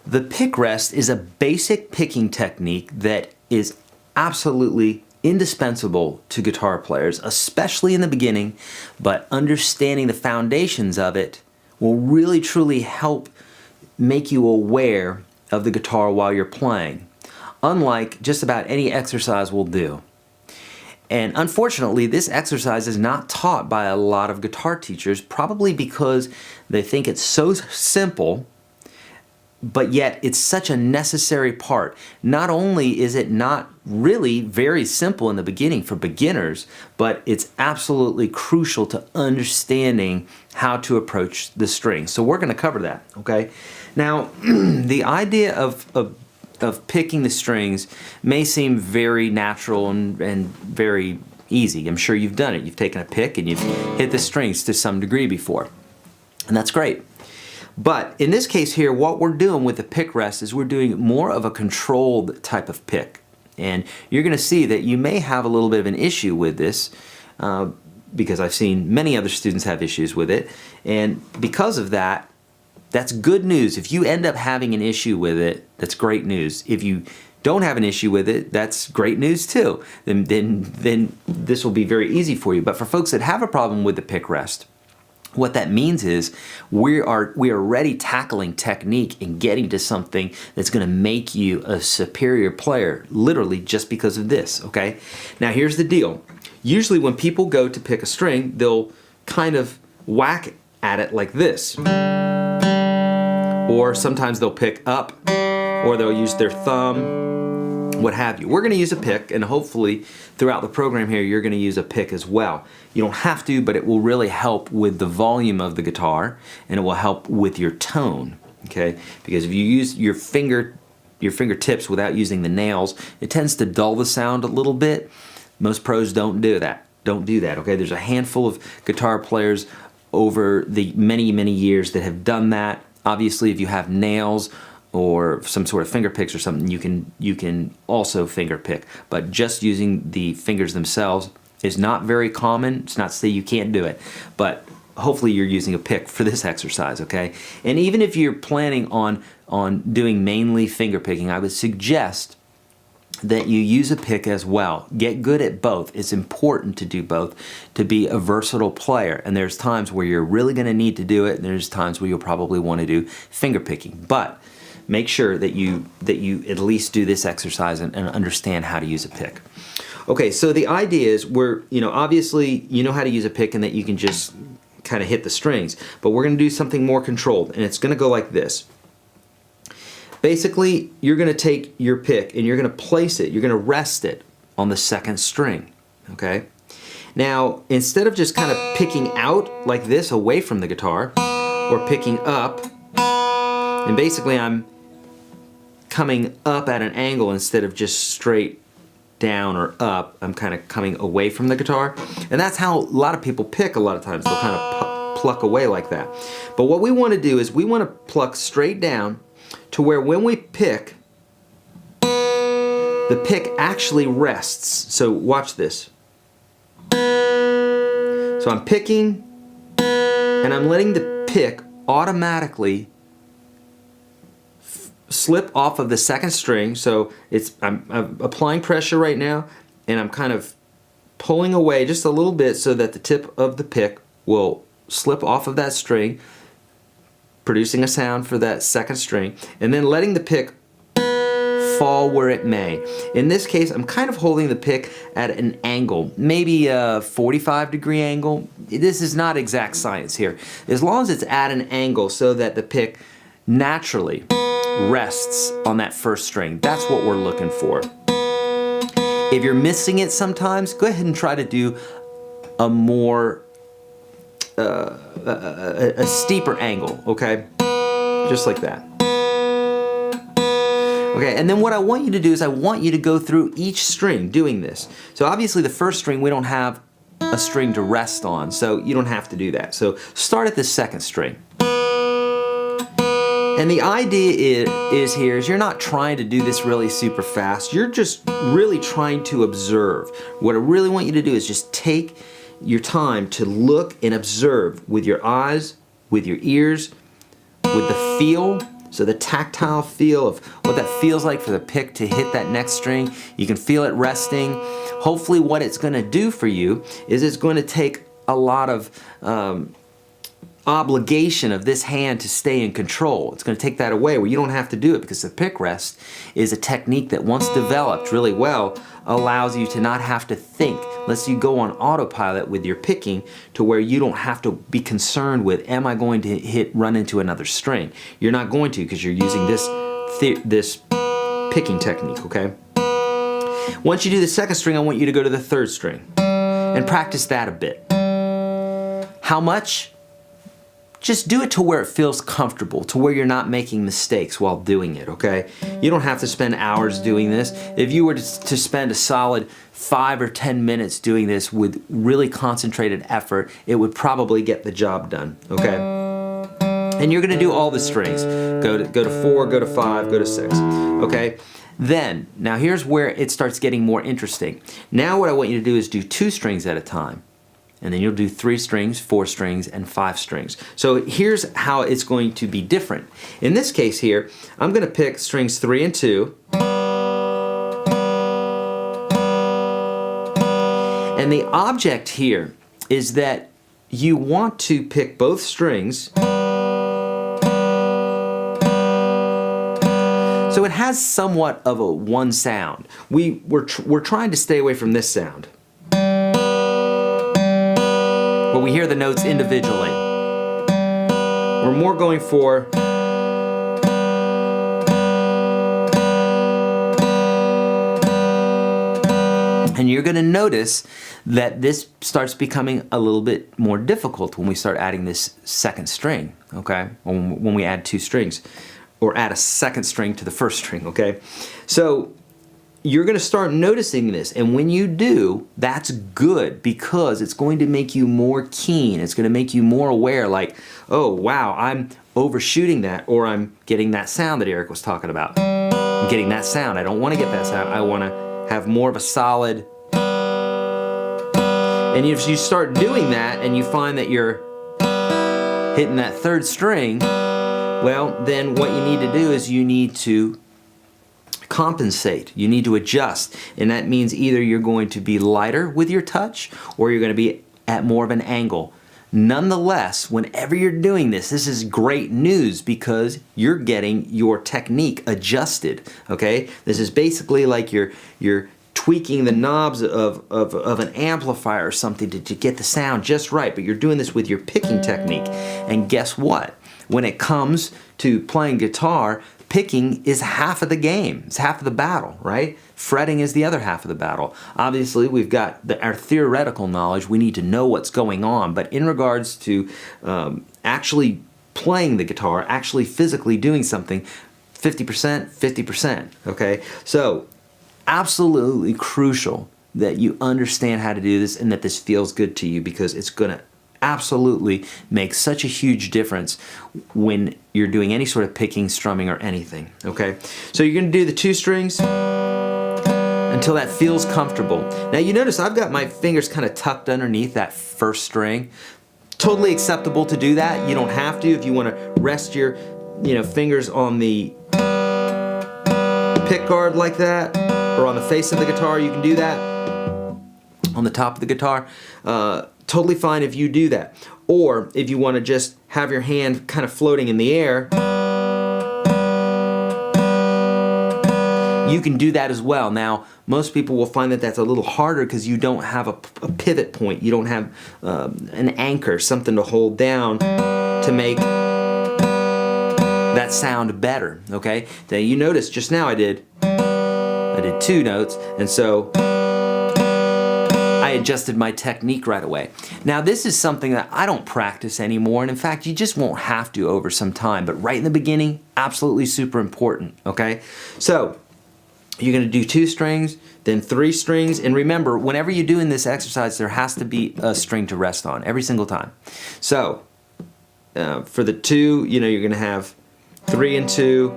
The pick rest is a basic picking technique that is absolutely indispensable to guitar players, especially in the beginning, but understanding the foundations of it will really truly help make you aware of the guitar while you're playing, unlike just about any exercise will do. And unfortunately, this exercise is not taught by a lot of guitar teachers, probably because they think it's so simple, but yet it's such a necessary part. Not only is it not really very simple in the beginning for beginners, but it's absolutely crucial to understanding how to approach the strings. So we're going to cover that, okay? Now, the idea of picking the strings may seem very natural and very easy. I'm sure you've done it. You've taken a pick and you've hit the strings to some degree before, and that's great. But in this case here, what we're doing with the pick rest is we're doing more of a controlled type of pick. And you're going to see that you may have a little bit of an issue with this because I've seen many other students have issues with it. And because of that, that's good news. If you end up having an issue with it, that's great news. If you don't have an issue with it, that's great news too. Then this will be very easy for you. But for folks that have a problem with the pick rest, what that means is we are already tackling technique and getting to something that's going to make you a superior player, literally just because of this, okay? Now here's the deal. Usually when people go to pick a string, they'll kind of whack at it like this. Or sometimes they'll pick up, or they'll use their thumb, what have you. We're going to use a pick, and hopefully throughout the program here you're going to use a pick as well. You don't have to, but it will really help with the volume of the guitar, and it will help with your tone, okay? Because if you use your fingertips without using the nails, it tends to dull the sound a little bit. Most pros don't do that. Don't do that, okay? There's a handful of guitar players over the many, many years that have done that. Obviously, if you have nails or some sort of finger picks or something, you can also finger pick. But just using the fingers themselves is not very common. It's not to say you can't do it, but hopefully you're using a pick for this exercise, okay? And even if you're planning on doing mainly finger picking, I would suggest that you use a pick as well. Get good at both. It's important to do both to be a versatile player. And there's times where you're really going to need to do it, and there's times where you'll probably want to do finger picking. But make sure that you at least do this exercise and understand how to use a pick. Okay, so the idea is obviously you know how to use a pick and that you can just kind of hit the strings, but we're going to do something more controlled, and it's going to go like this. Basically, you're going to take your pick and you're going to place it, you're going to rest it on the second string, okay? Now, instead of just kind of picking out like this away from the guitar, or picking up, and basically I'm coming up at an angle instead of just straight down or up, I'm kind of coming away from the guitar. And that's how a lot of people pick a lot of times. They'll kind of pluck away like that. But what we want to do is we want to pluck straight down to where when we pick, the pick actually rests. So watch this. So I'm picking and I'm letting the pick automatically slip off of the second string. So I'm applying pressure right now, and I'm kind of pulling away just a little bit so that the tip of the pick will slip off of that string, producing a sound for that second string, and then letting the pick fall where it may. In this case, I'm kind of holding the pick at an angle, maybe a 45-degree angle. This is not exact science here. As long as it's at an angle so that the pick naturally rests on that first string, that's what we're looking for. If you're missing it sometimes, go ahead and try to do a more a steeper angle, okay? Just like that. Okay, and then what I want you to do is I want you to go through each string doing this. So obviously the first string we don't have a string to rest on, so you don't have to do that. So start at the second string. And the idea is you're not trying to do this really super fast. You're just really trying to observe. What I really want you to do is just take your time to look and observe with your eyes, with your ears, with the feel, So the tactile feel of what that feels like for the pick to hit that next string, you can feel it resting. Hopefully what it's going to do for you is it's going to take a lot of obligation of this hand to stay in control. It's going to take that away where you don't have to do it, because the pick rest is a technique that once developed really well allows you to not have to think, lets you go on autopilot with your picking to where you don't have to be concerned with, am I going to run into another string? You're not going to, because you're using this picking technique, okay? Once you do the second string, I want you to go to the third string and practice that a bit. How much? Just do it to where it feels comfortable, to where you're not making mistakes while doing it, okay? You don't have to spend hours doing this. If you were to spend a solid 5 or 10 minutes doing this with really concentrated effort, it would probably get the job done, okay? And you're gonna do all the strings. Go to 4, go to 5, go to 6, okay? Then, now here's where it starts getting more interesting. Now what I want you to do is do 2 strings at a time. And then you'll do 3 strings, 4 strings, and 5 strings. So here's how it's going to be different. In this case here, I'm going to pick strings 3 and 2. And the object here is that you want to pick both strings so it has somewhat of a one sound. We're trying to stay away from this sound, but we hear the notes individually. We're more going for and you're going to notice that this starts becoming a little bit more difficult when we start adding this second string, okay? When we add 2 strings, or add a second string to the first string, okay? So you're going to start noticing this, and when you do, that's good, because it's going to make you more keen. It's going to make you more aware, like, oh wow, I'm overshooting that, or I'm getting that sound that Eric was talking about. I'm getting that sound. I don't want to get that sound. I want to have more of a solid. And if you start doing that and you find that you're hitting that third string, well, then what you need to do is you need to compensate. You need to adjust, and that means either you're going to be lighter with your touch or you're going to be at more of an angle. Nonetheless, whenever you're doing this, this is great news, because you're getting your technique adjusted, okay? This is basically like you're tweaking the knobs of an amplifier or something to get the sound just right, but you're doing this with your picking technique. And guess what? When it comes to playing guitar, picking is half of the game. It's half of the battle, right? Fretting is the other half of the battle. Obviously, we've got our theoretical knowledge. We need to know what's going on. But in regards to actually playing the guitar, actually physically doing something, 50%, 50%, okay? So, absolutely crucial that you understand how to do this and that this feels good to you, because it's going to absolutely make such a huge difference when you're doing any sort of picking, strumming, or anything, okay? So you're going to do the 2 strings until that feels comfortable. Now you notice I've got my fingers kind of tucked underneath that first string. Totally acceptable to do that. You don't have to. If you want to rest your fingers on the pick guard like that, or on the face of the guitar, you can do that. On the top of the guitar, totally fine if you do that. Or if you want to just have your hand kind of floating in the air, you can do that as well. Now, most people will find that that's a little harder because you don't have a pivot point. You don't have an anchor, something to hold down to make that sound better, okay? Now you notice just now I did 2 notes, and so I adjusted my technique right away. Now this is something that I don't practice anymore, and in fact you just won't have to over some time, but right in the beginning, absolutely super important, okay? So you're going to do 2 strings, then 3 strings, and remember, whenever you're doing this exercise, there has to be a string to rest on every single time. So for the 2, you're going to have 3 and 2,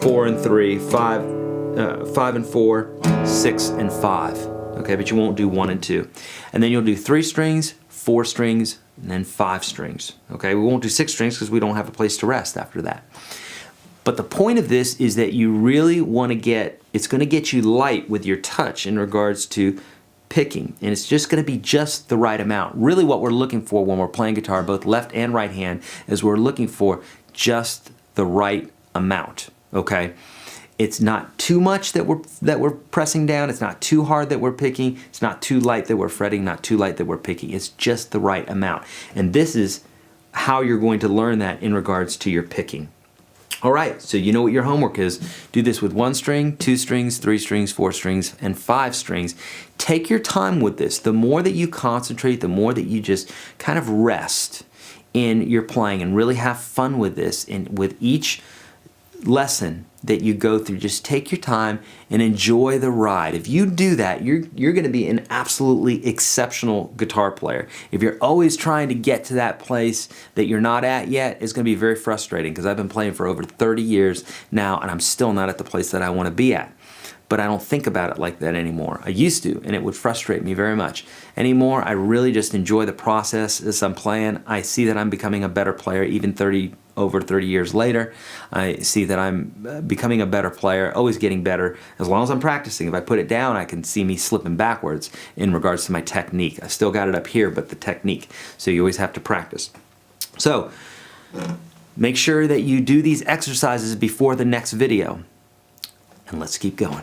4 and 3, 5 and 4, 6 and 5. Okay, but you won't do 1 and 2. And then you'll do 3 strings, 4 strings, and then 5 strings. Okay, we won't do 6 strings because we don't have a place to rest after that. But the point of this is that you really want to it's going to get you light with your touch in regards to picking, and it's just going to be just the right amount. Really what we're looking for when we're playing guitar, both left and right hand, is we're looking for just the right amount, okay? It's not too much that we're pressing down, it's not too hard that we're picking, it's not too light that we're fretting, not too light that we're picking. It's just the right amount. And this is how you're going to learn that in regards to your picking. All right, so you know what your homework is. Do this with 1 string, 2 strings, 3 strings, 4 strings, and 5 strings. Take your time with this. The more that you concentrate, the more that you just kind of rest in your playing and really have fun with this. And with each lesson that you go through, just take your time and enjoy the ride. If you do that, you're going to be an absolutely exceptional guitar player. If you're always trying to get to that place that you're not at yet, it's going to be very frustrating, because I've been playing for over 30 years now and I'm still not at the place that I want to be at. But I don't think about it like that anymore. I used to, and it would frustrate me very much. Anymore, I really just enjoy the process as I'm playing. I see that I'm becoming a better player even over 30 years later. I see that I'm becoming a better player, always getting better as long as I'm practicing. If I put it down, I can see me slipping backwards in regards to my technique. I still got it up here, but the technique. So you always have to practice. So make sure that you do these exercises before the next video. And let's keep going.